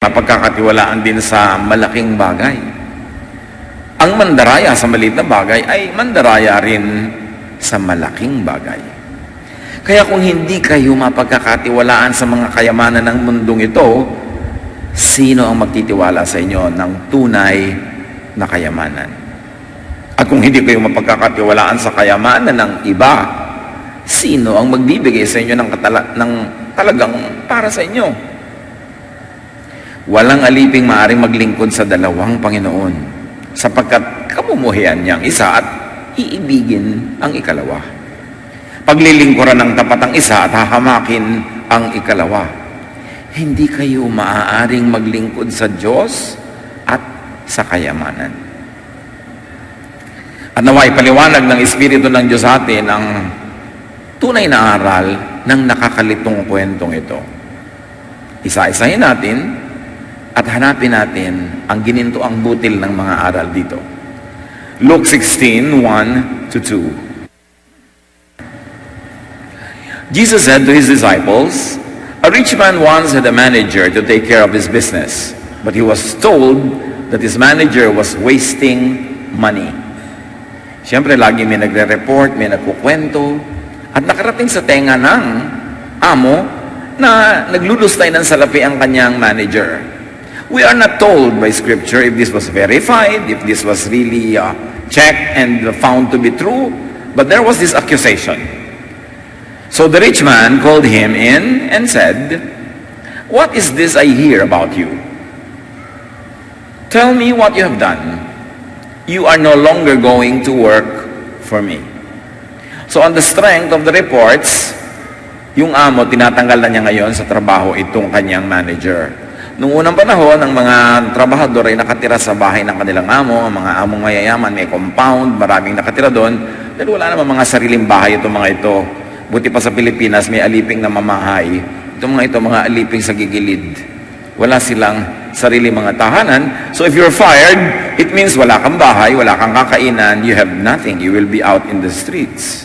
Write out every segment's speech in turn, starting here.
mapagkakatiwalaan din sa malaking bagay. Ang mandaraya sa maliit na bagay ay mandaraya rin sa malaking bagay. Kaya kung hindi kayo mapagkakatiwalaan sa mga kayamanan ng mundong ito, sino ang magtitiwala sa inyo ng tunay na kayamanan? At kung hindi kayo mapagkakatiwalaan sa kayamanan ng iba, sino ang magbibigay sa inyo ng talagang para sa inyo? Walang aliping maaaring maglingkod sa dalawang Panginoon, sapagkat kamumuhian niyang isa at iibigin ang ikalawa. Paglilingkuran ng tapat ang isa at hahamakin ang ikalawa. Hindi kayo maaaring maglingkod sa Diyos at sa kayamanan. At naway paliwanag ng Espiritu ng Diyos sa atin ang tunay na aral ng nakakalitong kwentong ito. Isa-isahin natin at hanapin natin ang ginintoang butil ng mga aral dito. Luke 16:1-2. Jesus said to his disciples, "A rich man once had a manager to take care of his business, but he was told that his manager was wasting money." Siyempre, lagi may nagre-report, may nagkukwento, at nakarating sa tenga ng amo na naglulustay ng salapi ang kanyang manager. We are not told by Scripture if this was verified, if this was really checked and found to be true, but there was this accusation. So the rich man called him in and said, "What is this I hear about you? Tell me what you have done. You are no longer going to work for me." So on the strength of the reports, yung amo, tinatanggal na niya ngayon sa trabaho itong kanyang manager. Noong unang panahon, ang mga trabahador ay nakatira sa bahay ng kanilang amo, ang mga among mayayaman, may compound, maraming nakatira doon, dahil wala naman mga sariling bahay itong mga ito. Buti pa sa Pilipinas, may aliping na mamahay. Itong mga ito, mga aliping sa gigilid. Wala silang sarili mga tahanan. So if you're fired, it means wala kang bahay, wala kang kakainan, you have nothing. You will be out in the streets.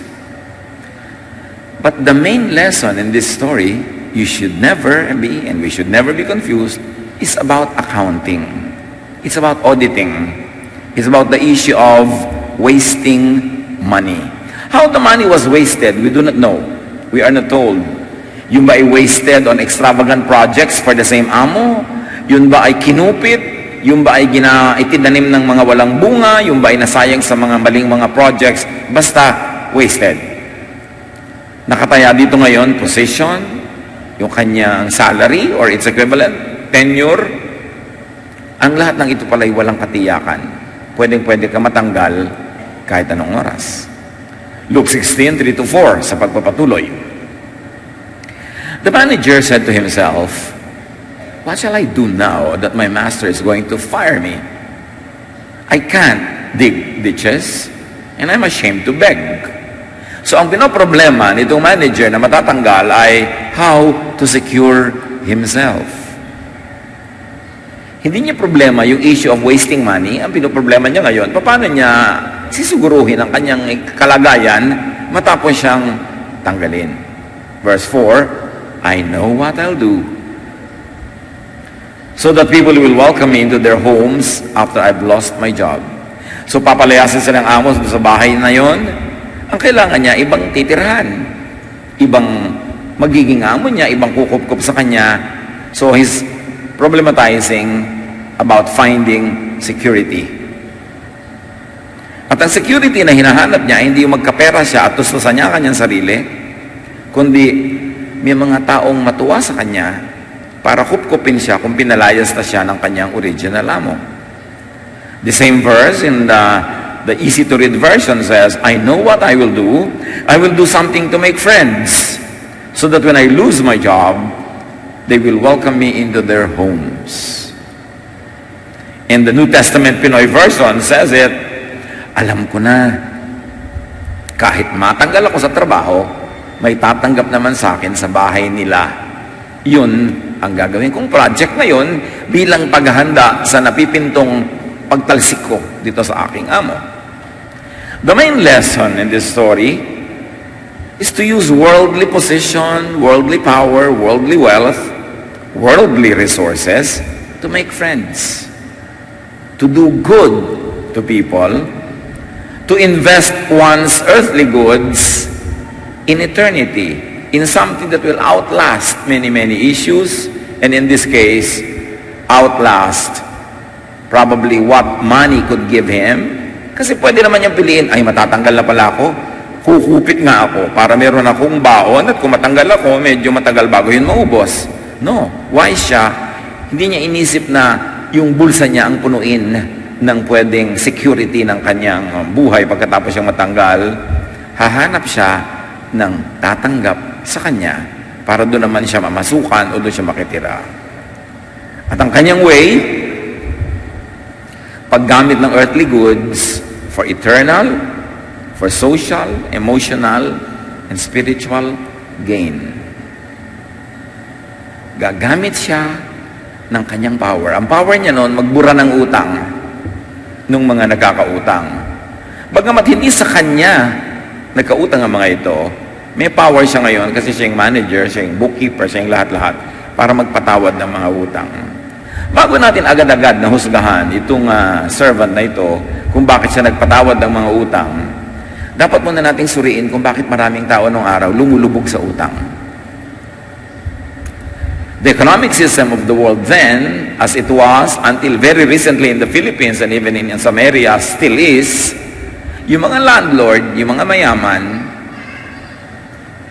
But the main lesson in this story, you should never be, and we should never be confused, is about accounting. It's about auditing. It's about the issue of wasting money. How the money was wasted, we do not know. We are not told. Yun ba ay wasted on extravagant projects for the same amo? Yun ba ay kinupit? Yun ba ay itinanim ng mga walang bunga? Yun ba ay nasayang sa mga maling mga projects? Basta wasted. Nakataya dito ngayon, position, yung kanyang salary or its equivalent, tenure, ang lahat ng ito pala'y walang katiyakan. Pwedeng-pwede ka matanggal kahit anong oras. Luke 16:3-4, sa pagpapatuloy. The manager said to himself, "What shall I do now that my master is going to fire me? I can't dig ditches, and I'm ashamed to beg." So ang pinoproblema nitong manager na matatanggal ay how to secure himself. Hindi niya problema yung issue of wasting money. Ang pinoproblema niya ngayon, paano niya sisuguruhin ang kanyang kalagayan matapos siyang tanggalin. Verse 4, "I know what I'll do, so that people will welcome me into their homes after I've lost my job." So papalayasin silang amos sa bahay na yon. Ang kailangan niya, ibang titirhan. Ibang magiging amo niya, ibang kukup-kup sa kanya. So he's problematizing about finding security. At ang security na hinahanap niya, hindi yung magkapera siya at tustusan niya kanyang sarili, kundi may mga taong matuwa sa kanya para kupkupin siya kung pinalayas na siya ng kanyang original amo. The same verse in the easy-to-read version says, "I know what I will do. I will do something to make friends, so that when I lose my job, they will welcome me into their homes." In the New Testament Pinoy version says it, "Alam ko na, kahit matanggal ako sa trabaho, may tatanggap naman sa akin sa bahay nila. Yun ang gagawin kong project ngayon bilang paghahanda sa napipintong pagtalsik ko dito sa aking amo." The main lesson in this story is to use worldly position, worldly power, worldly wealth, worldly resources to make friends, to do good to people, to invest one's earthly goods in eternity, in something that will outlast many, many issues, and in this case, outlast probably what money could give him. Kasi pwede naman niyang piliin, ay matatanggal na pala ako, kukupit nga ako para meron akong baon at kung matanggal ako, medyo matagal bago yun maubos. No, wise siya. Hindi niya inisip na yung bulsa niya ang punuin ng pwedeng security ng kanyang buhay pagkatapos siyang matanggal. Hahanap siya ng tatanggap sa kanya para doon naman siya mamasukan o doon siya makitira. At ang kanyang way, paggamit ng earthly goods for eternal, for social, emotional, and spiritual gain. Gagamit siya ng kanyang power. Ang power niya noon, magbura ng utang ng mga nagkakautang. Bagamat hindi sa kanya nagkautang ang mga ito, may power siya ngayon kasi siya yung manager, siya yung bookkeeper, siya yung lahat-lahat para magpatawad ng mga utang. Bago natin agad-agad na husgahan itong servant na ito kung bakit siya nagpatawad ng mga utang, dapat muna nating suriin kung bakit maraming tao nung araw lumulubog sa utang. The economic system of the world then, as it was until very recently in the Philippines and even in some areas still is, yung mga landlord, yung mga mayaman,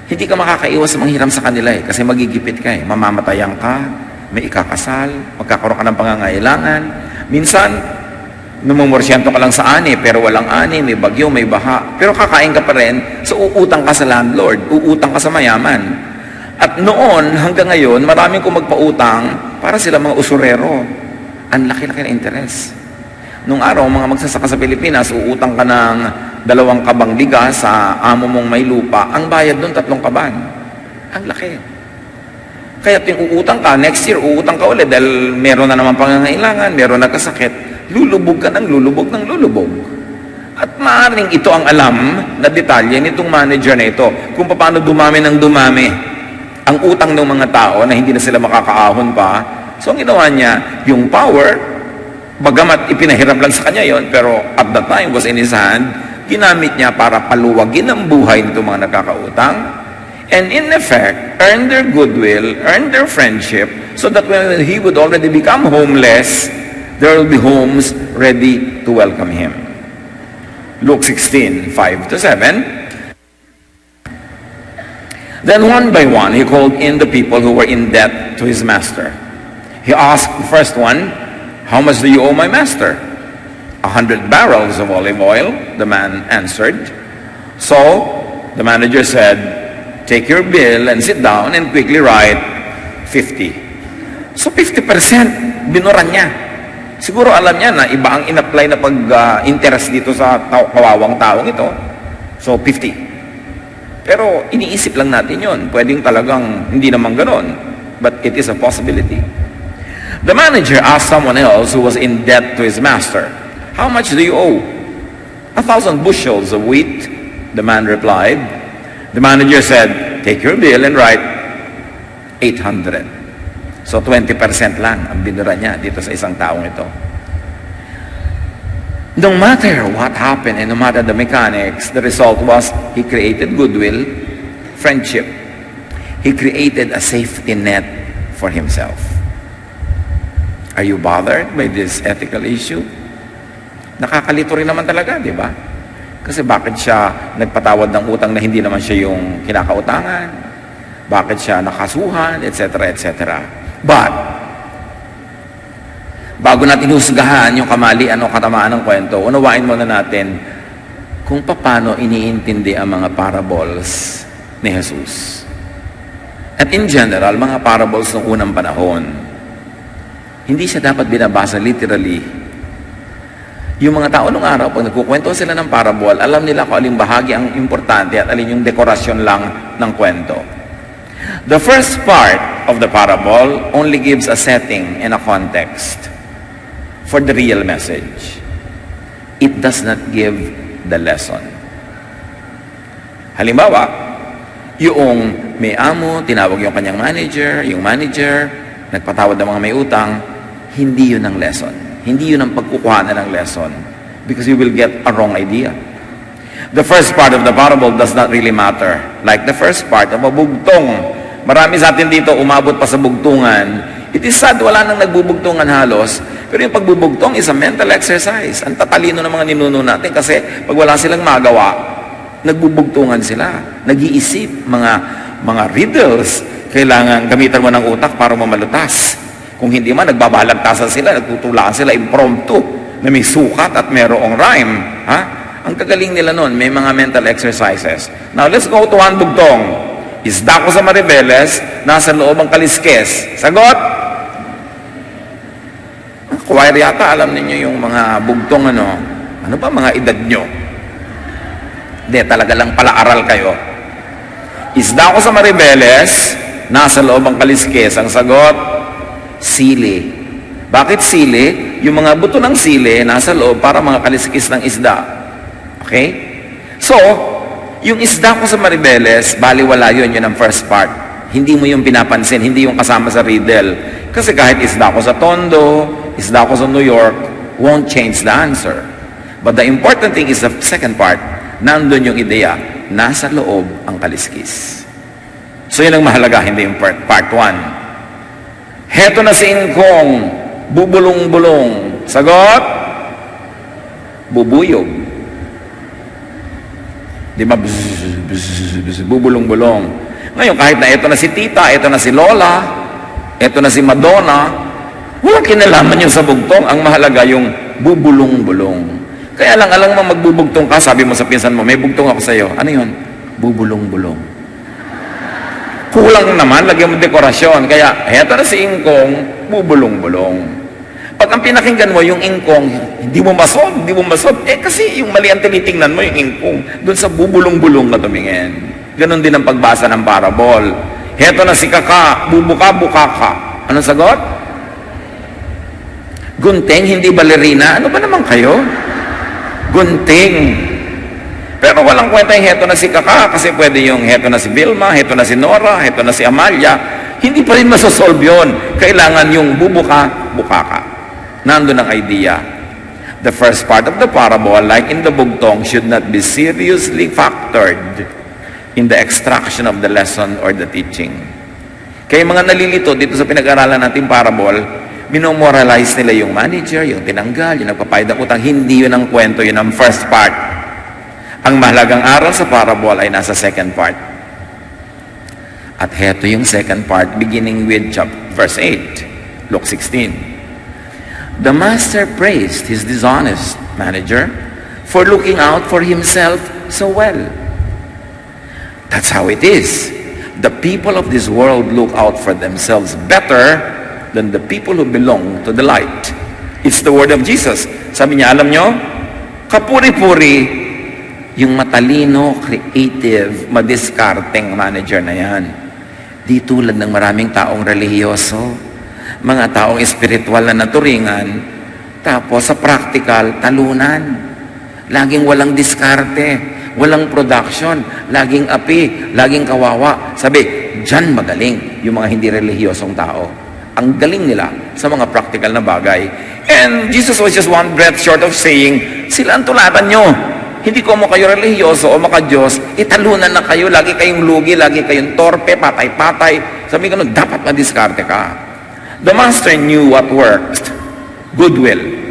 hindi ka makakaiwas sa manghiram sa kanila kasi magigipit ka mamamatayan ka, may ikakasal, magkakaroon ka ng pangangailangan. Minsan, namumorsyento ka lang sa ani, pero walang ani, may bagyo, may baha. Pero kakain ka pa rin, so uutang ka sa landlord, uutang ka sa mayaman. At noon, hanggang ngayon, maraming kung magpautang para sila mga usurero. Ang laki-laki na interest. Nung araw, mga magsasaka sa Pilipinas, uutang ka ng 2 kabang bigas sa amo mong may lupa. Ang bayad doon, 3 kaban. Ang laki. Kaya tuwing uutang ka, next year, uutang ka ulit dahil meron na naman pangangailangan, meron na kasakit, lulubog ka ng lulubog ng lulubog. At maaaring ito ang alam na detalye nitong manager na ito kung paano dumami ng dumami ang utang ng mga tao na hindi na sila makakaahon pa. So ang ginawa niya, yung power, bagamat ipinahiram lang sa kanya yon, pero at that time was in his hand, ginamit niya para paluwagin ang buhay nitong mga nagkakautang, and in effect, earn their goodwill, earn their friendship, so that when he would already become homeless, there will be homes ready to welcome him. Luke 16:5-7. Then one by one, he called in the people who were in debt to his master. He asked the first one, "How much do you owe my master?" 100 barrels of olive oil, the man answered. So the manager said, "Take your bill and sit down and quickly write 50. So 50% binuran niya. Siguro alam niya na iba ang in-apply na pag-interest dito sa kawawang taong ito. So 50. Pero iniisip lang natin yon. Pwedeng talagang hindi naman ganon. But it is a possibility. The manager asked someone else who was in debt to his master, "How much do you owe?" 1,000 bushels of wheat, the man replied. The manager said, "Take your bill and write 800. So 20% lang ang binura niya dito sa isang taong ito. No matter what happened and no matter the mechanics, the result was he created goodwill, friendship. He created a safety net for himself. Are you bothered by this ethical issue? Nakakalito rin naman talaga, di ba? Kasi bakit siya nagpatawad ng utang na hindi naman siya yung kinakautangan? Bakit siya nakasuhan, etc., etc. But, bago natin husgahan yung kamalian o katamaan ng kwento, unawain muna natin kung paano iniintindi ang mga parables ni Jesus. At in general, mga parables ng unang panahon, hindi siya dapat binabasa literally. Yung mga tao nung araw, pag nagkukwento sila ng parable, alam nila kung aling bahagi ang importante at alin yung dekorasyon lang ng kwento. The first part of the parable only gives a setting and a context for the real message. It does not give the lesson. Halimbawa, yung may amo, tinawag yung kanyang manager, yung manager, nagpatawad ng mga may utang, hindi yun ang lesson. Hindi yun ang pagkukuhanan ng lesson. Because you will get a wrong idea. The first part of the parable does not really matter. Like the first part of a bugtong. Marami sa atin dito umabot pa sa bugtungan. It is sad, wala nang nagbubugtungan halos. Pero yung pagbubugtong is a mental exercise. Ang tatalino ng mga ninuno natin kasi pag wala silang magawa, nagbubugtungan sila. Nag-iisip, mga riddles. Kailangan gamitan mo ng utak para mamalutas. Kung hindi man, nagbabalagtasan sila, nagtutulaan sila impromptu na may sukat at merong rhyme. Ha? Ang kagaling nila nun, may mga mental exercises. Now, let's go to one bugtong. Isda ko sa Maribeles, nasa loob ang kaliskes. Sagot? Choir yata, alam niyo yung mga bugtong ano ba mga edad nyo? Hindi, talaga lang pala aral kayo. Isda ko sa Maribeles, nasa loob ang kaliskes. Ang sagot, sili. Bakit sili? Yung mga buto ng sili, nasa loob para mga kaliskis ng isda. Okay? So, yung isda ko sa Maribeles, baliwala yun ang first part. Hindi mo yung pinapansin, hindi yung kasama sa riddle. Kasi kahit isda ko sa Tondo, isda ko sa New York, won't change the answer. But the important thing is the second part. Nandun yung ideya, nasa loob ang kaliskis. So yun ang mahalaga, hindi yung part 1. Heto na si Ingkong, bubulong-bulong. Sagot? Bubuyog. Di ba? Bubulong-bulong. Ngayon, kahit na ito na si Tita, ito na si Lola, ito na si Madonna, walang kinalaman yung sa bugtong. Ang mahalaga yung bubulong-bulong. Kaya lang, alam mo magbubugtong ka, sabi mo sa pinsan mo, may bugtong ako sa'yo. Ano yun? Bubulong-bulong. Kulang naman, lagyan mo dekorasyon. Kaya, eto na si Ingkong, bubulong-bulong. Pag ang pinakinggan mo, yung Ingkong, hindi mo masod. Kasi yung mali ang tinitingnan mo, yung Ingkong, doon sa bubulong-bulong ka tumingin. Ganon din ang pagbasa ng parable. Heto na si Kaka, bubuka-buka ka. Anong sagot? Gunting, hindi balerina. Ano ba naman kayo? Gunting. Pero walang kwenta yung heto na si Kaka kasi pwede yung heto na si Vilma, heto na si Nora, heto na si Amalia. Hindi pa rin masosolve yun. Kailangan yung bubuka-buka ka. Nandun ang idea. The first part of the parable, like in the bugtong, should not be seriously factored in the extraction of the lesson or the teaching. Kaya mga nalilito dito sa pinag-aralan natin parable, minomoralize nila yung manager, yung tinanggal, yung nagpapayad ng utang. Hindi yun ang kwento, yun ang first part. Ang mahalagang aral sa parable ay nasa second part. At heto yung second part, beginning with verse 8, Luke 16. The master praised his dishonest manager for looking out for himself so well. That's how it is. The people of this world look out for themselves better than the people who belong to the light. It's the word of Jesus. Sabi niya, alam nyo, kapuri-puri yung matalino, creative, madiskarteng manager na yan. Di tulad ng maraming taong relihiyoso, mga taong espiritual na naturingan, tapos sa practical, talunan. Laging walang diskarte. Walang production, laging api, laging kawawa. Sabi, dyan magaling yung mga hindi relihiyosong tao. Ang galing nila sa mga practical na bagay. And Jesus was just one breath short of saying, sila ang tulatan nyo. Hindi ko mo kayo relihiyoso o maka-Diyos, italunan na kayo, lagi kayong lugi, lagi kayong torpe, patay-patay. Sabi ko, dapat madiskarte ka. The master knew what worked. Goodwill.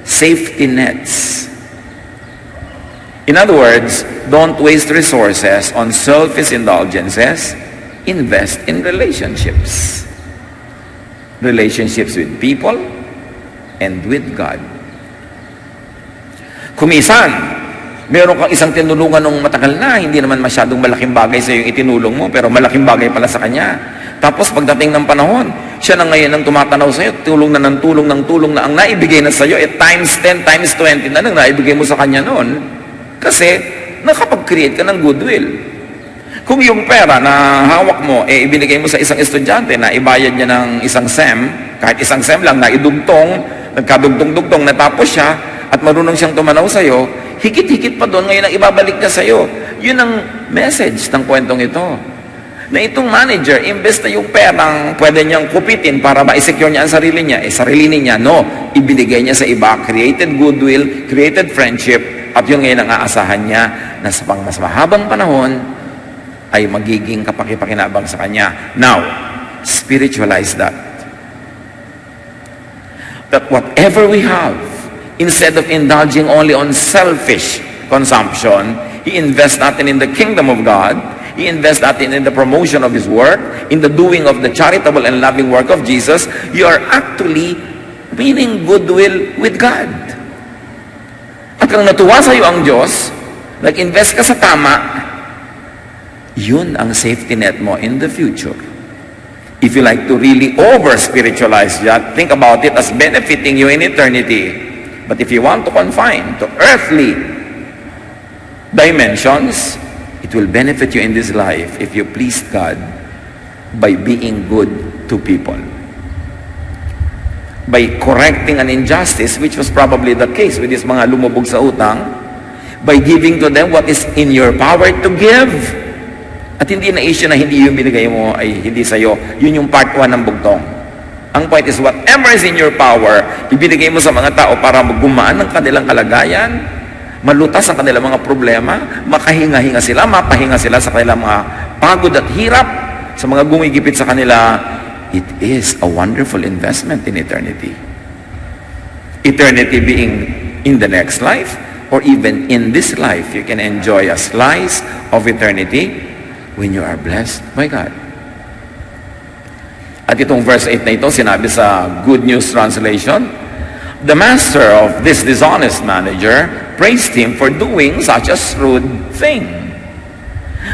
Safety nets. In other words, don't waste resources on selfish indulgences. Invest in relationships. Relationships with people and with God. Kumisan, meron kang isang tinulungan nung matagal na, hindi naman masyadong malaking bagay sa yung itinulong mo, pero malaking bagay pala sa kanya. Tapos pagdating ng panahon, siya na ngayon ang tumatanaw sa iyo, tulong na ang naibigay na sa iyo, times 10, times 20 na nang naibigay mo sa kanya noon. Kasi nakapag-create ka ng goodwill. Kung yung pera na hawak mo, ibinigay mo sa isang estudyante na ibayad niya ng isang SEM, kahit isang SEM lang na idugtong, nagkadugtong-dugtong, natapos siya, at marunong siyang tumanaw sa'yo, higit-higit pa doon ngayon ang ibabalik niya sa'yo. Yun ang message ng kwentong ito. Na itong manager, imbes na yung perang pwede niyang kupitin para ma-secure niya ang sarili niya, sarili niya, no, ibinigay niya sa iba, created goodwill, created friendship, at yun ngayon ang aasahan niya na sa pang mas mahabang panahon ay magiging kapakipakinabang sa kanya. Now, spiritualize that. That whatever we have, instead of indulging only on selfish consumption, i-invest natin in the kingdom of God, i-invest natin in the promotion of His work, in the doing of the charitable and loving work of Jesus. You are actually winning goodwill with God. At kung natuwa sa iyo ang Diyos, nag-invest ka sa tama, yun ang safety net mo in the future. If you like to really over-spiritualize that, think about it as benefiting you in eternity. But if you want to confine to earthly dimensions, it will benefit you in this life if you please God by being good to people. By correcting an injustice, which was probably the case with these mga lumubog sa utang, by giving to them what is in your power to give. At hindi na issue na hindi yung binigay mo ay hindi sa'yo. Yun yung part 1 ng bugtong. Ang point is, whatever is in your power, ibinigay mo sa mga tao para gumaan ng kanilang kalagayan, malutas ang kanilang mga problema, makahinga-hinga sila, mapahinga sila sa kanilang mga pagod at hirap, sa mga gumigipit sa kanila. It is a wonderful investment in eternity. Eternity being in the next life, or even in this life, you can enjoy a slice of eternity when you are blessed by God. At itong verse 8 na ito, sinabi sa Good News Translation, the master of this dishonest manager praised him for doing such a shrewd thing.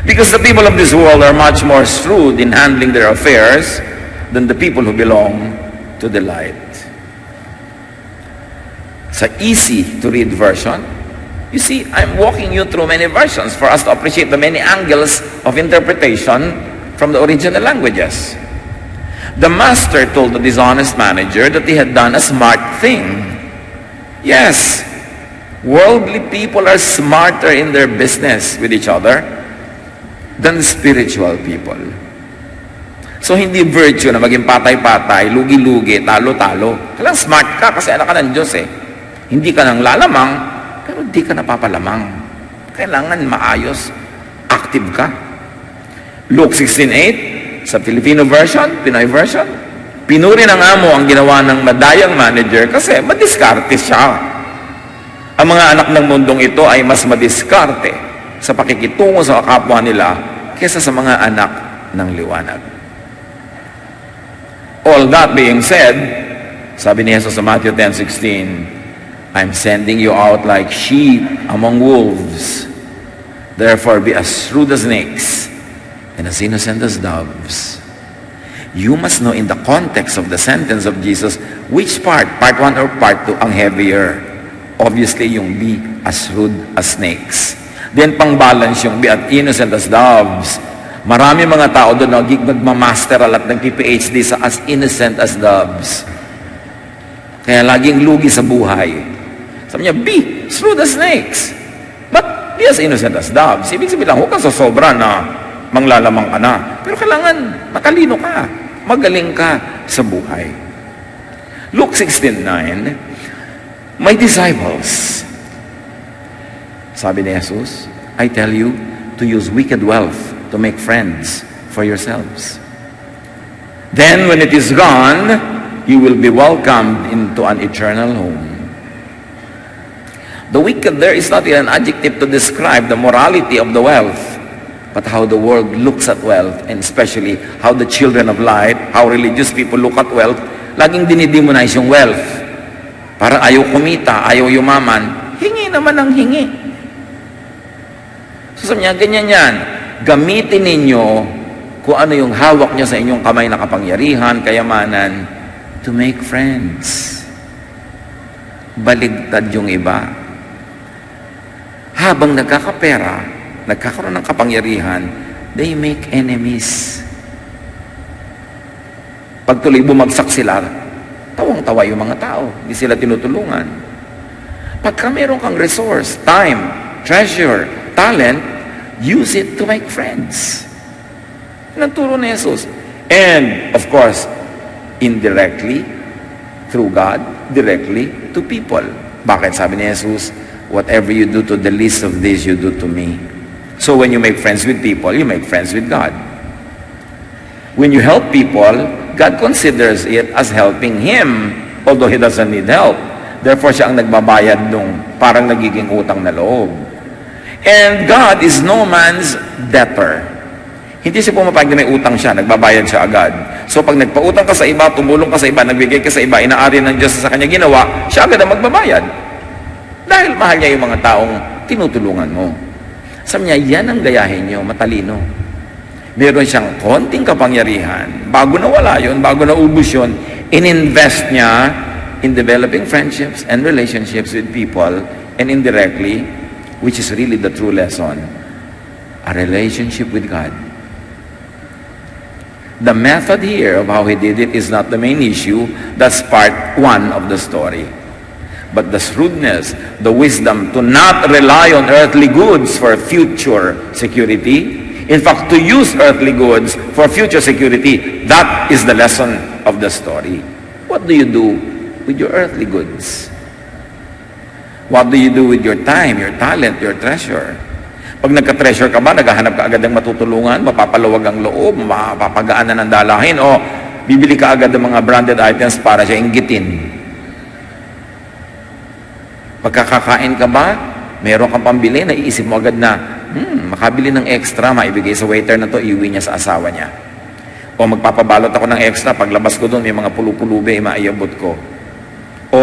Because the people of this world are much more shrewd in handling their affairs than the people who belong to the light. Sa easy to read version, you see, I'm walking you through many versions for us to appreciate the many angles of interpretation from the original languages. The master told the dishonest manager that he had done a smart thing. Yes, worldly people are smarter in their business with each other than spiritual people. So, hindi virtue na maging patay-patay, lugi-lugi, talo-talo. Kailangan smart ka kasi anak ka ng Diyos eh. Hindi ka nang lalamang, pero di ka napapalamang. Kailangan maayos, active ka. Luke 16:8, sa Filipino version, Pinoy version, pinuri ng amo ang ginawa ng madayang manager kasi madiskarte siya. Ang mga anak ng mundong ito ay mas madiskarte sa pakikitungo sa kapwa nila kaysa sa mga anak ng liwanag. All that being said, sabi ni Jesus sa Matthew 10:16, I'm sending you out like sheep among wolves. Therefore be as shrewd as snakes and as innocent as doves. You must know in the context of the sentence of Jesus, which part 1 or part 2, ang heavier. Obviously, yung be as shrewd as snakes. Then, pang-balance yung be as innocent as doves. Marami mga tao doon nagmamasteral at nag-PhD sa as innocent as doves. Kaya laging lugi sa buhay. Sabi niya, be shrewd as snakes. But be as innocent as doves. Ibig sabihin lang, huwag kang sasobra na manglalamang ka na. Pero kailangan matalino ka. Magaling ka sa buhay. Luke 16:9, my disciples, sabi ni Jesus, I tell you to use wicked wealth to make friends for yourselves. Then when it is gone, you will be welcomed into an eternal home. The wicked there is not an adjective to describe the morality of the wealth, but how the world looks at wealth, and especially how the children of light, how religious people look at wealth. Laging dinidemonize yung wealth. Para ayaw kumita, ayaw yumaman, hingi naman ang hingi. So sabi niya, ganyan yan. Gamitin ninyo kung ano yung hawak niyo sa inyong kamay na kapangyarihan, kayamanan, to make friends. Baligtad yung iba. Habang nagkakapera, nagkakaroon ng kapangyarihan, they make enemies. Pag tuloy bumagsak sila, tawang-tawa yung mga tao. Hindi sila tinutulungan. Pagka meron kang resource, time, treasure, talent, use it to make friends. Yan ang turo ni Jesus. And, of course, indirectly, through God, directly to people. Bakit sabi ni Jesus, whatever you do to the least of these, you do to me. So when you make friends with people, you make friends with God. When you help people, God considers it as helping Him, although He doesn't need help. Therefore, siya ang nagbabayad nung parang nagiging utang na loob. And God is no man's debtor. Hindi siya pumapayag na may utang siya, nagbabayad siya agad. So pag nagpautang ka sa iba, tumulong ka sa iba, nagbigay ka sa iba, inaari ng Diyos sa kanya ginawa, siya agad ang magbabayad. Dahil mahal niya yung mga taong tinutulungan mo. Sabi niya, yan ang gayahin niyo, matalino. Meron siyang konting kapangyarihan. Bago nawala yun, bago naubos yun, ininvest niya in developing friendships and relationships with people, and indirectly, which is really the true lesson, a relationship with God. The method here of how he did it is not the main issue. That's part one of the story. But the shrewdness, the wisdom to not rely on earthly goods for future security, in fact, to use earthly goods for future security, that is the lesson of the story. What do you do with your earthly goods? What do you do with your time, your talent, your treasure? Pag nagka-treasure ka ba, naghahanap ka agad ng matutulungan, mapapaluwag ang loob, mapapagaan na ng dalahin, o bibili ka agad ng mga branded items para siya inggitin. Pagkakakain ka ba, meron kang pambili, naiisip mo agad na, makabili ng extra, maibigay sa waiter na to, iuwi niya sa asawa niya. O magpapabalot ako ng extra, paglabas ko doon, may mga pulupulube, maiabot ko. O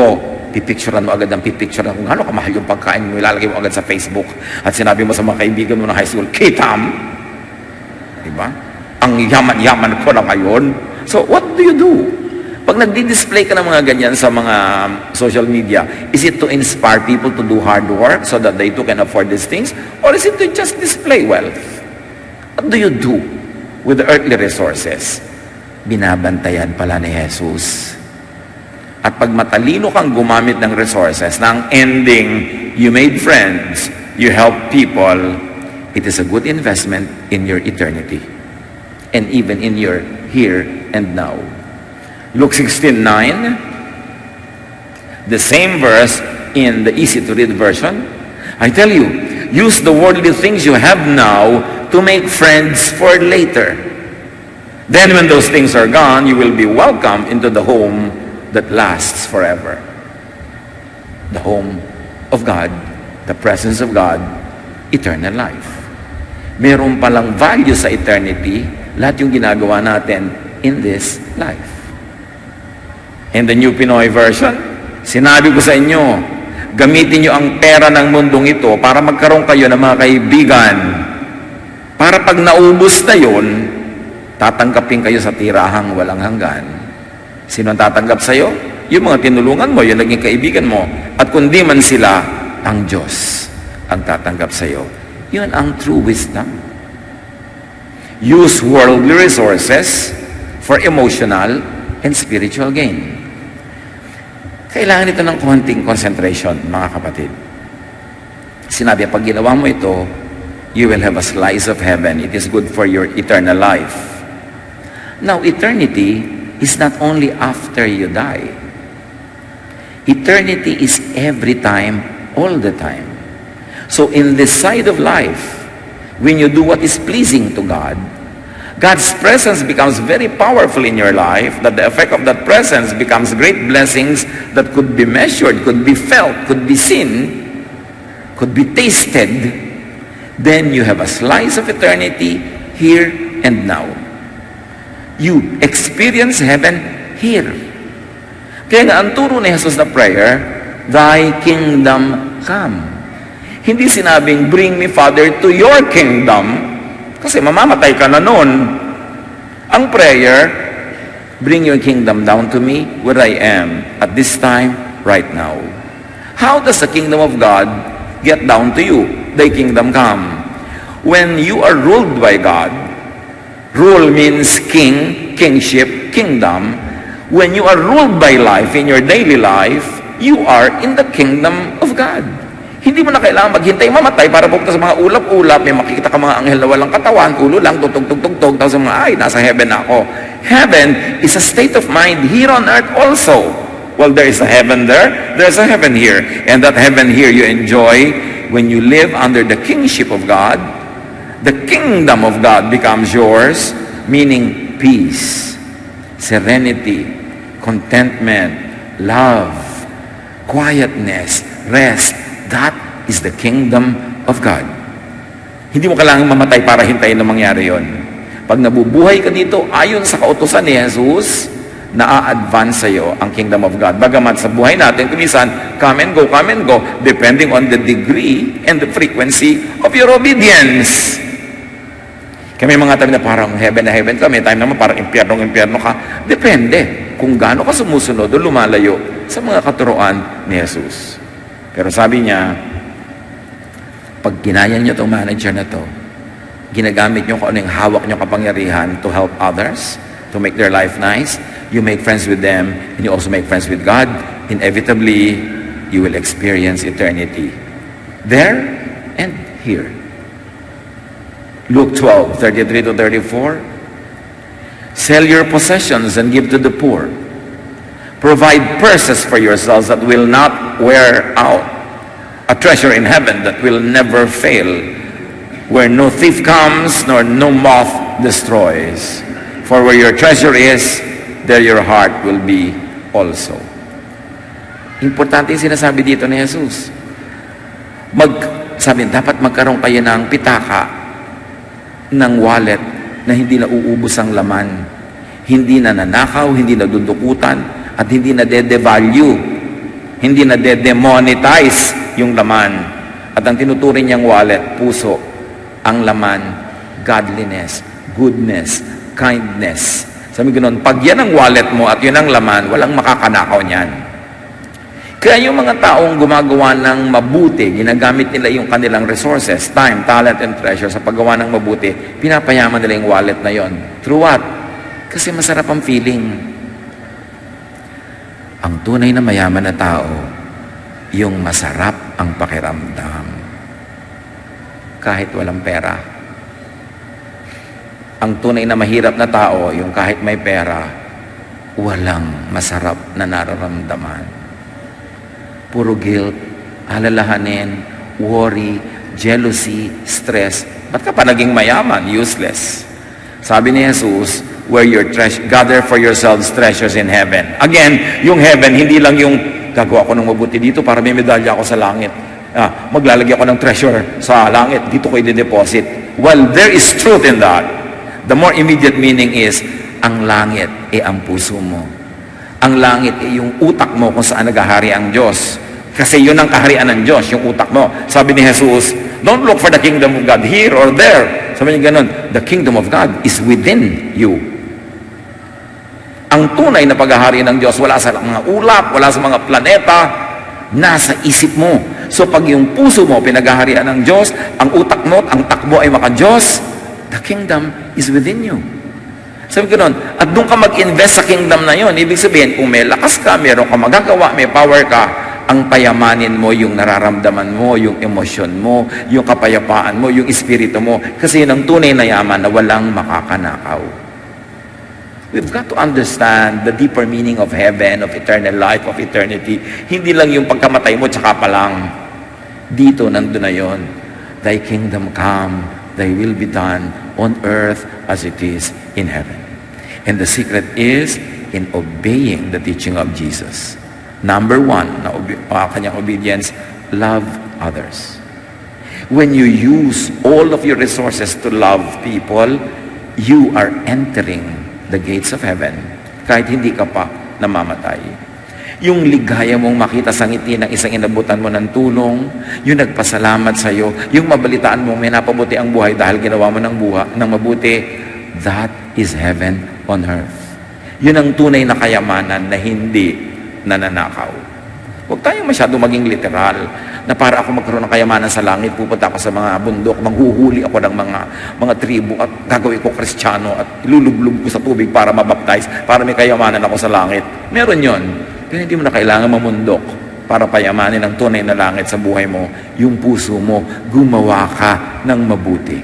pipicturean mo agad ang pipicturean kung gaano kamahal yung pagkain mo, ilalagay mo agad sa Facebook at sinabi mo sa mga kaibigan mo ng high school, Kitam! Diba? Ang yaman-yaman ko na ngayon. So, what do you do? Pag nagdi-display ka ng mga ganyan sa mga social media, is it to inspire people to do hard work so that they too can afford these things? Or is it to just display wealth? What do you do with the earthly resources? Binabantayan pala ni Jesus. At pag matalino kang gumamit ng resources, na ang ending, you made friends, you help people, it is a good investment in your eternity. And even in your here and now. Luke 16:9, the same verse in the easy-to-read version. I tell you, use the worldly things you have now to make friends for later. Then when those things are gone, you will be welcomed into the home that lasts forever. The home of God, the presence of God, eternal life. Meron palang value sa eternity, lahat yung ginagawa natin in this life. In the New Pinoy version, sinabi ko sa inyo, gamitin nyo ang pera ng mundong ito para magkaroon kayo ng mga kaibigan. Para pag naubos na yun, tatanggapin kayo sa tirahang walang hanggan. Sino ang tatanggap sa'yo? Yung mga tinulungan mo, yung naging kaibigan mo. At kundi man sila, ang Diyos ang tatanggap sa'yo. Yun ang true wisdom. Use worldly resources for emotional and spiritual gain. Kailangan ito ng konting concentration, mga kapatid. Sinabi, pag ginawa mo ito, you will have a slice of heaven. It is good for your eternal life. Now, eternity is not only after you die. Eternity is every time, all the time. So in this side of life, when you do what is pleasing to God, God's presence becomes very powerful in your life, that the effect of that presence becomes great blessings that could be measured, could be felt, could be seen, could be tasted. Then you have a slice of eternity here and now. You experience heaven here. Kaya nga, ang turo ni Jesus na prayer, Thy kingdom come. Hindi sinabing, bring me, Father, to your kingdom, kasi mamamatay ka na nun. Ang prayer, bring your kingdom down to me where I am at this time, right now. How does the kingdom of God get down to you? Thy kingdom come. When you are ruled by God, rule means king, kingship, kingdom. When you are ruled by life in your daily life, you are in the kingdom of God. Hindi mo na kailangan maghintay mamatay para pupunta sa mga ulap-ulap, may makikita ka mga anghel na walang katawan, ulo lang, tutug-tug-tug-tug, tapos mga, ay, nasa heaven na ako. Heaven is a state of mind here on earth also. Well, there is a heaven there, there's a heaven here. And that heaven here you enjoy when you live under the kingship of God. The kingdom of God becomes yours, meaning peace, serenity, contentment, love, quietness, rest. That is the kingdom of God. Hindi mo kailangang mamatay para hintayin na mangyari yon. Pag nabubuhay ka dito, ayon sa kautusan ni Jesus, na-advance sa'yo ang kingdom of God. Bagamat sa buhay natin, kumisan, come and go, depending on the degree and the frequency of your obedience. Kami mga time na parang heaven na heaven ka, may time naman parang impyerno ka. Depende kung gaano ka sumusunod o lumalayo sa mga katuroan ni Jesus. Pero sabi niya, pag ginaya niyo itong manager na to, ginagamit niyo kung ano yung hawak niyo kapangyarihan to help others, to make their life nice, you make friends with them, and you also make friends with God, inevitably, you will experience eternity. There and here. Luke 12, 33 to 34. Sell your possessions and give to the poor. Provide purses for yourselves that will not wear out, a treasure in heaven that will never fail, where no thief comes nor no moth destroys. For where your treasure is, there your heart will be also. Importante yung sinasabi dito ni Jesus. Sabi, dapat magkaroon kayo ng pitaka ng wallet na hindi na uubos ang laman, hindi na nanakaw, hindi na dudukutan, at hindi na de-devalue, hindi na de-demonetize yung laman. At ang tinuturing niyang wallet, puso, ang laman, godliness, goodness, kindness. Sabi ganoon, pag yan ang wallet mo at yun ang laman, walang makakanakaw niyan. Kaya yung mga taong gumagawa ng mabuti, ginagamit nila yung kanilang resources, time, talent, and treasure sa paggawa ng mabuti, pinapayaman nila yung wallet na yon. Through what? Kasi masarap ang feeling. Ang tunay na mayaman na tao, yung masarap ang pakiramdam. Kahit walang pera. Ang tunay na mahirap na tao, yung kahit may pera, walang masarap na nararamdaman. Puro guilt, alalahanin, worry, jealousy, stress. Ba't ka pa naging mayaman? Useless. Sabi ni Jesus, where your gather for yourselves treasures in heaven. Again, yung heaven, hindi lang yung gagawa ko ng mabuti dito para may medalya ako sa langit. Maglalagay ako ng treasure sa langit, dito ko i-deposit. Well, there is truth in that. The more immediate meaning is, ang langit ang puso mo. Ang langit yung utak mo kung saan naghahari ang Diyos. Kasi yun ang kaharian ng Diyos, yung utak mo. Sabi ni Jesus, don't look for the kingdom of God here or there. Sabi niya ganun, the kingdom of God is within you. Ang tunay na paghahari ng Diyos, wala sa mga ulap, wala sa mga planeta, nasa isip mo. So pag yung puso mo pinaghaharian ng Diyos, ang utak mo, ang takbo ay maka-Diyos, the kingdom is within you. Sabi ko nun, at doon ka mag-invest sa kingdom na yon. Ibig sabihin, kung may lakas ka, meron ka magagawa, may power ka, ang payamanin mo, yung nararamdaman mo, yung emosyon mo, yung kapayapaan mo, yung espiritu mo. Kasi yun ang tunay na yaman na walang makakanakaw. We've got to understand the deeper meaning of heaven, of eternal life, of eternity. Hindi lang yung pagkamatay mo, tsaka pa lang. Dito, nandun na yun. Thy kingdom come, thy will be done on earth as it is in heaven. And the secret is in obeying the teaching of Jesus. Number one, na kanyang obedience, love others. When you use all of your resources to love people, you are entering the gates of heaven, kahit hindi ka pa namamatay. Yung ligaya mong makita sa ngiti ng isang inabutan mo ng tulong, yung nagpasalamat sa iyo, yung mabalitaan mo may napabuti ang buhay dahil ginawa mo ng mabuti, that is heaven on earth. Yun ang tunay na kayamanan na hindi nananakaw. Huwag tayong masyado maging literal na para ako magkaroon ng kayamanan sa langit, pupunta ako sa mga bundok, manghuhuli ako ng mga tribu at gagawin ko Kristiyano at ilulublog ko sa tubig para mabaptize, para may kayamanan ako sa langit. Meron yon. Pero hindi mo na kailangan mamundok. para payamanin ang tunay na langit sa buhay mo, yung puso mo, gumawa ka ng mabuti.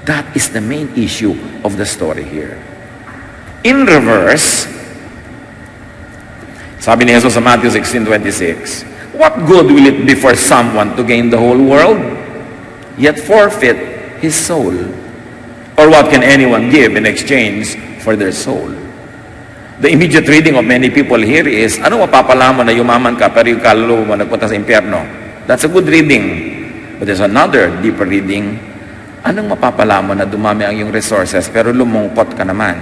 That is the main issue of the story here. In reverse, sabi ni Jesus sa Matthew 16:26, what good will it be for someone to gain the whole world, yet forfeit his soul? Or what can anyone give in exchange for their soul? The immediate reading of many people here is, ano mapapala mo na yumaman ka pero yung kaluluwa mo nagpunta sa impyerno? That's a good reading. But there's another deeper reading. Anong mapapala mo na dumami ang iyong resources pero lumungkot ka naman?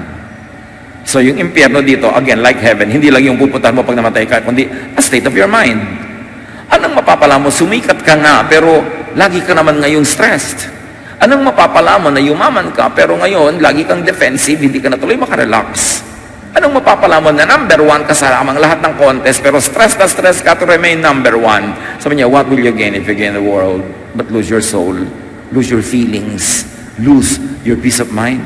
So yung impyerno dito, again, like heaven, hindi lang yung pupuntahan mo pag namatay ka, kundi a state of your mind. Anong mapapala mo? Sumikat ka nga pero lagi ka naman ngayong stressed. Anong mapapala mo na yumaman ka pero ngayon lagi kang defensive, hindi ka na tuloy makarelax? Anong mapapala mo na number one ka sa amang lahat ng contest pero stress na stress ka to remain number one? Sabi niya, what will you gain if you gain the world but lose your soul, lose your feelings, lose your peace of mind?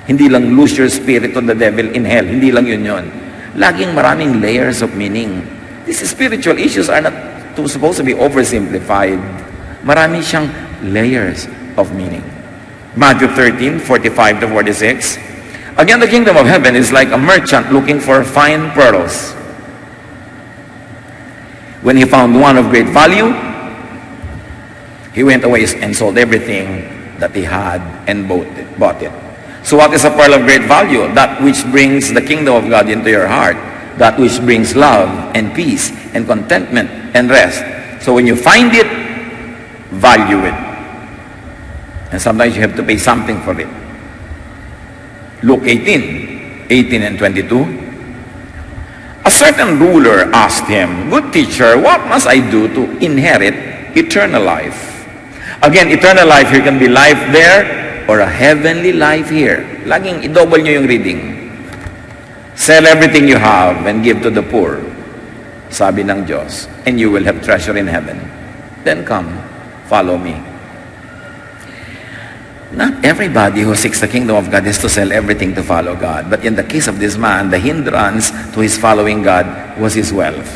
Hindi lang lose your spirit to the devil in hell. Hindi lang yun. Laging maraming layers of meaning. These spiritual issues are not supposed to be oversimplified. Marami siyang layers of meaning. Matthew 13:45 to 46. Again, the kingdom of heaven is like a merchant looking for fine pearls. When he found one of great value, he went away and sold everything that he had and bought it. So what is a pearl of great value? That which brings the kingdom of God into your heart. That which brings love and peace and contentment and rest. So when you find it, value it. And sometimes you have to pay something for it. Luke 18 and 22. A certain ruler asked him, good teacher, what must I do to inherit eternal life? Again, eternal life here can be life there or a heavenly life here. Laging i-double nyo yung reading. Sell everything you have and give to the poor, sabi ng Diyos, and you will have treasure in heaven. Then come, follow me. Not everybody who seeks the kingdom of God is to sell everything to follow God. But in the case of this man, the hindrance to his following God was his wealth,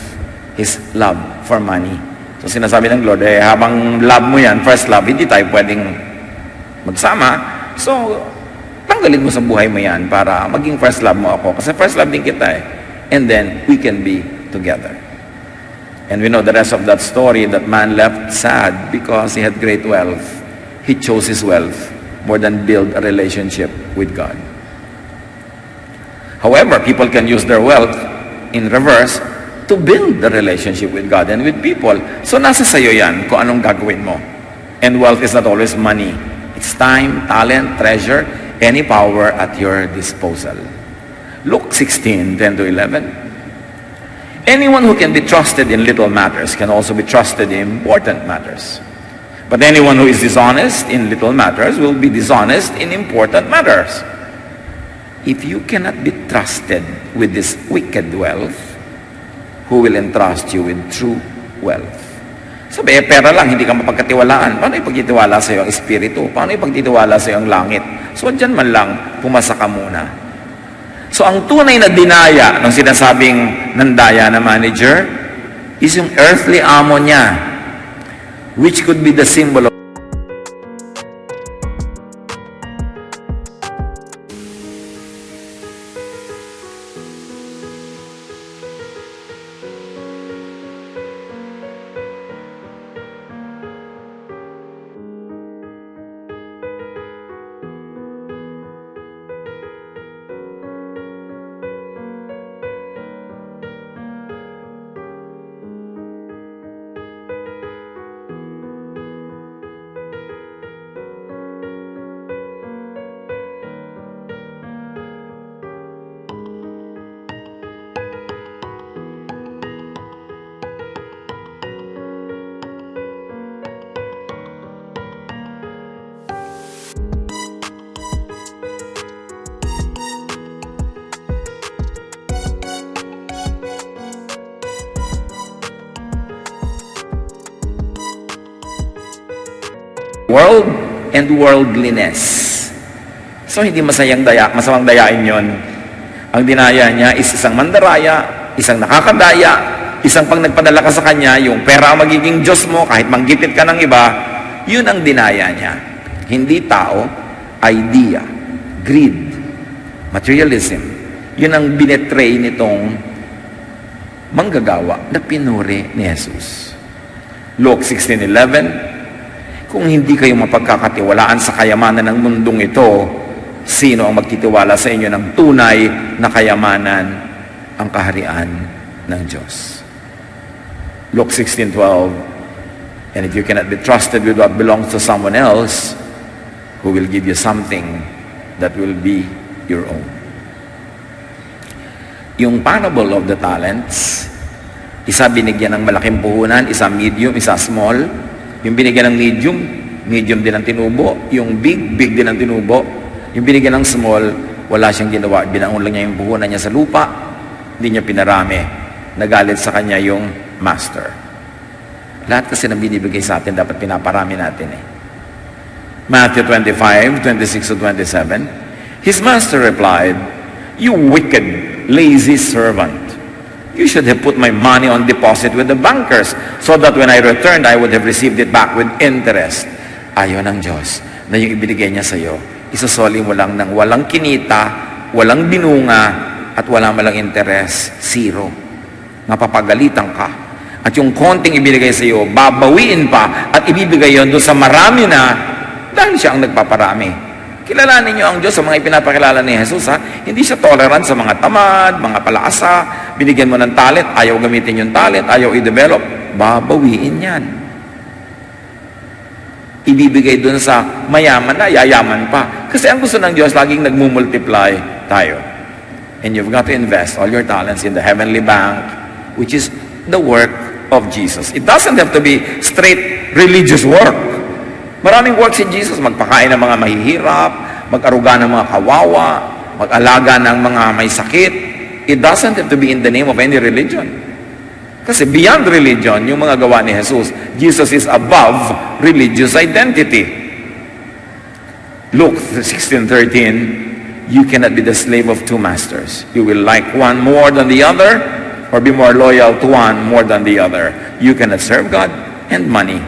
his love for money. So sinasabi ng Lord, habang love mo yan, first love, hindi tayo pwedeng magsama. So, tanggalin mo sa buhay mo yan para maging first love mo ako. Kasi first love din kita eh. And then, we can be together. And we know the rest of that story, that man left sad because he had great wealth. He chose his wealth more than build a relationship with God. However, people can use their wealth in reverse to build the relationship with God and with people. So nasa sayo yan kung anong gagawin mo. And wealth is not always money. It's time, talent, treasure, any power at your disposal. Luke 16:10 to 11. Anyone who can be trusted in little matters can also be trusted in important matters. But anyone who is dishonest in little matters will be dishonest in important matters. If you cannot be trusted with this wicked wealth, who will entrust you with true wealth? Sabi, pera lang, hindi ka mapagkatiwalaan. Paano ipagtitiwala sa iyo ang espiritu? Paano ipagtitiwala sa iyo ang langit? So, dyan man lang, pumasa ka muna. So, ang tunay na dinaya ng sinasabing nandaya na manager is yung earthly amo niya, which could be the symbol of world and worldliness. So hindi masamang dayain yon. Ang dinaya niya is isang mandaraya, isang nakakadaya, isang pag nagpadala ka sa kanya, yung pera ang magiging Diyos mo, kahit manggipit ka ng iba, yun ang dinaya niya. Hindi tao, idea, greed, materialism. Yun ang binetray nitong manggagawa na pinuri ni Jesus. Luke 16:11, kung hindi kayo mapagkakatiwalaan sa kayamanan ng mundong ito, sino ang magtitiwala sa inyo ng tunay na kayamanan, ang kaharian ng Diyos? Luke 16:12, and if you cannot be trusted with what belongs to someone else, who will give you something that will be your own? Yung parable of the talents, isa binigyan ng malaking puhunan, isa medium, isa small. Yung binigyan ng medium, medium din ang tinubo. Yung big, big din ang tinubo. Yung binigyan ng small, wala siyang ginawa. Binaon lang niya yung puhunan niya sa lupa. Hindi niya pinarami. Nagalit sa kanya yung master. Lahat kasi na binibigay sa atin, dapat pinaparami natin eh. Matthew 25:26-27, his master replied, "You wicked, lazy servant. You should have put my money on deposit with the bankers so that when I returned, I would have received it back with interest." Ayaw ng Diyos na yung ibinigay niya sa iyo, isasoli mo lang ng walang kinita, walang binunga, at wala malang interest, zero. Mapapagalitan ka. At yung konting ibinigay sa iyo, babawiin pa at ibibigay yon doon sa marami na dahil siya ang nagpaparami. Kilalanin niyo ang Diyos sa mga ipinapakilala ni Jesus, ha? Hindi siya tolerant sa mga tamad, mga palaasa. Binigyan mo ng talent, ayaw gamitin yung talent, ayaw i-develop, babawiin yan. Ibibigay dun sa mayaman na, yayaman pa. Kasi ang gusto ng Diyos, laging nagmumultiply tayo. And you've got to invest all your talents in the heavenly bank, which is the work of Jesus. It doesn't have to be straight religious work. Maraming work si Jesus, magpakain ng mga mahihirap, mag-aruga ng mga kawawa, mag-alaga ng mga may sakit. It doesn't have to be in the name of any religion. Kasi beyond religion, yung mga gawa ni Jesus, Jesus is above religious identity. Luke 16:13, you cannot be the slave of two masters. You will like one more than the other, or be more loyal to one more than the other. You cannot serve God and money.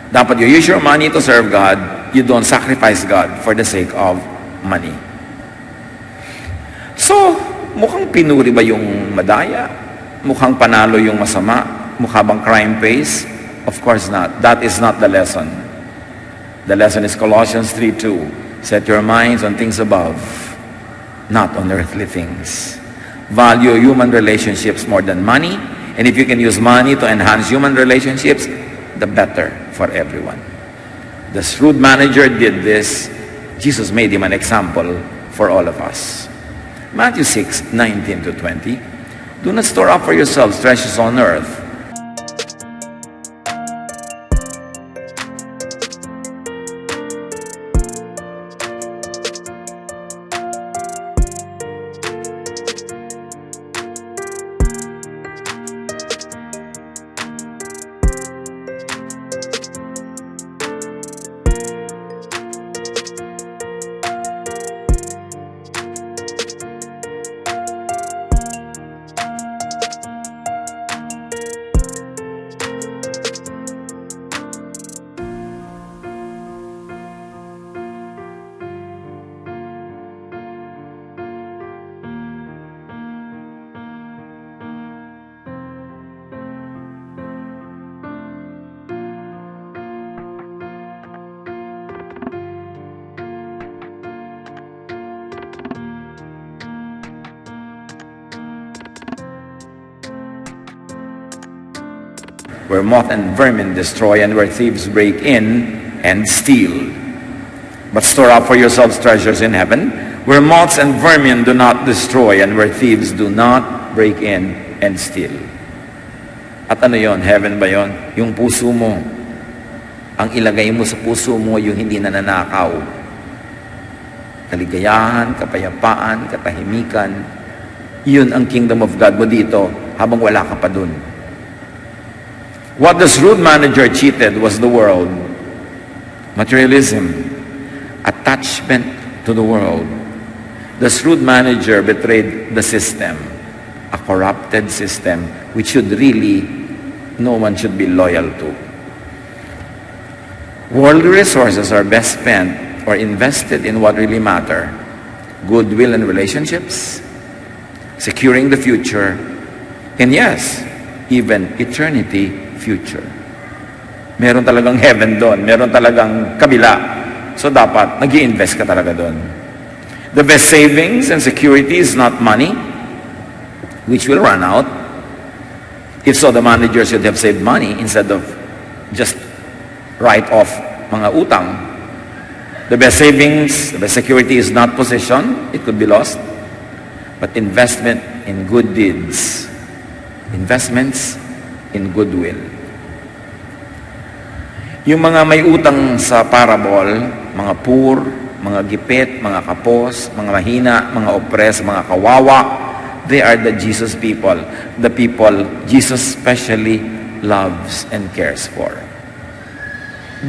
Dapat you use your money to serve God. You don't sacrifice God for the sake of money. So, mukhang pinuri ba yung madaya? Mukhang panalo yung masama? Mukha bang crime pays? Of course not. That is not the lesson. The lesson is Colossians 3:2. Set your minds on things above, not on earthly things. Value human relationships more than money. And if you can use money to enhance human relationships, the better for everyone. The shrewd manager did this. Jesus made him an example for all of us. Matthew 6:19-20. Do not store up for yourselves treasures on earth, where moth and vermin destroy and where thieves break in and steal. But store up for yourselves treasures in heaven, where moths and vermin do not destroy and where thieves do not break in and steal. At ano yon? Heaven ba yon? Yung puso mo. Ang ilagay mo sa puso mo, yung hindi nananakaw. Kaligayahan, kapayapaan, katahimikan. Yun ang kingdom of God mo dito habang wala ka pa dun. What the shrewd manager cheated was the world. Materialism. Attachment to the world. The shrewd manager betrayed the system. corrupted system which should really, no one should be loyal to. Worldly resources are best spent or invested in what really matter. Goodwill and relationships, securing the future, and yes, even eternity future. Meron talagang heaven doon, meron talagang kabila. So dapat nag-i-invest ka talaga doon. The best savings and security is not money, which will run out. If so, the manager should have saved money instead of just write off mga utang. The best savings, the best security is not possession. It could be lost. But investment in good deeds. Investments in goodwill. Yung mga may utang sa parable, mga poor, mga gipit, mga kapos, mga mahina, mga oppressed, mga kawawa, they are the Jesus people. The people Jesus specially loves and cares for.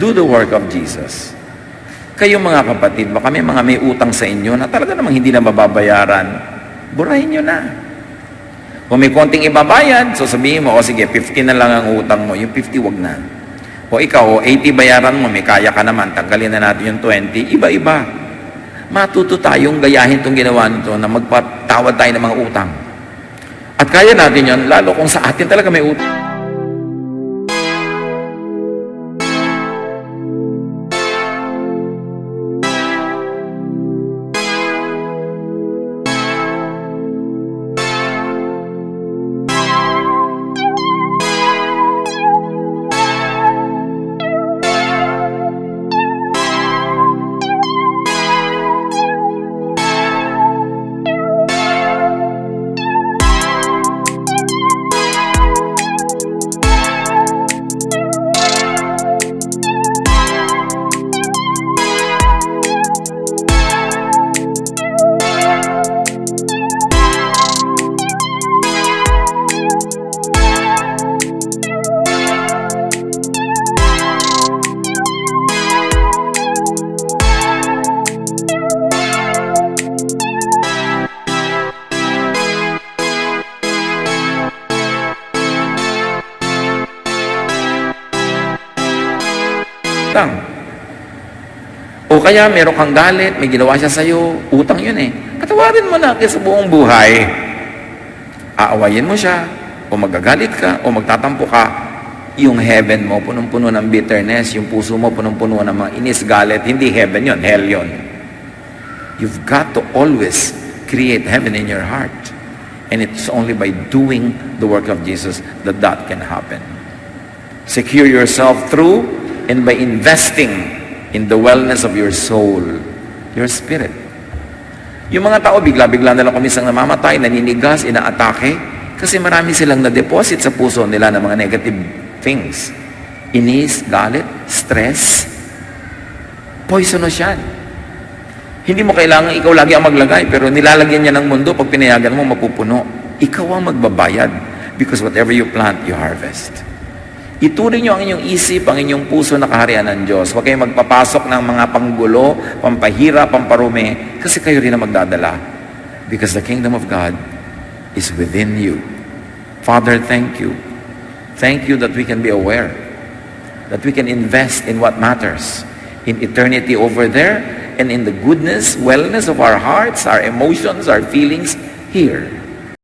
Do the work of Jesus. Kayo mga kapatid, baka may mga may utang sa inyo na talaga namang hindi na mababayaran, burahin nyo na. Kung may konting ibabayad, so sabihin mo, o sige, 50 na lang ang utang mo, yung 50 wag na. O ikaw, 80 bayaran mo, may kaya ka naman, tanggalin na natin yung 20, iba-iba. Matuto tayong gayahin itong ginawa nito na magpatawad tayo ng mga utang. At kaya natin yon lalo kung sa atin talaga may utang. Utang. O kaya meron kang galit, may ginawa siya sa'yo, utang yun eh. Patawarin mo na kasi sa buong buhay. Aawayin mo siya, o magagalit ka, o magtatampo ka, yung heaven mo, punong-puno ng bitterness, yung puso mo, punong-puno ng mga inis, galit, hindi heaven yun, hell yun. You've got to always create heaven in your heart. And it's only by doing the work of Jesus that that can happen. Secure yourself through and by investing in the wellness of your soul, your spirit. Yung mga tao, bigla-bigla na lang kumisang namamatay, naninigas, inaatake, kasi marami silang na-deposit sa puso nila ng mga negative things. Inis, galit, stress, poisonous yan. Hindi mo kailangan ikaw lagi ang maglagay, pero nilalagyan niya ng mundo, pag pinayagan mo, mapupuno. Ikaw ang magbabayad, because whatever you plant, you harvest. Ituring nyo ang inyong isip, ang inyong puso na kaharian ng Diyos. Huwag kayong magpapasok ng mga panggulo, pampahira, pamparumi, kasi kayo rin ang magdadala. Because the kingdom of God is within you. Father, thank you. Thank you that we can be aware, that we can invest in what matters, in eternity over there, and in the goodness, wellness of our hearts, our emotions, our feelings here.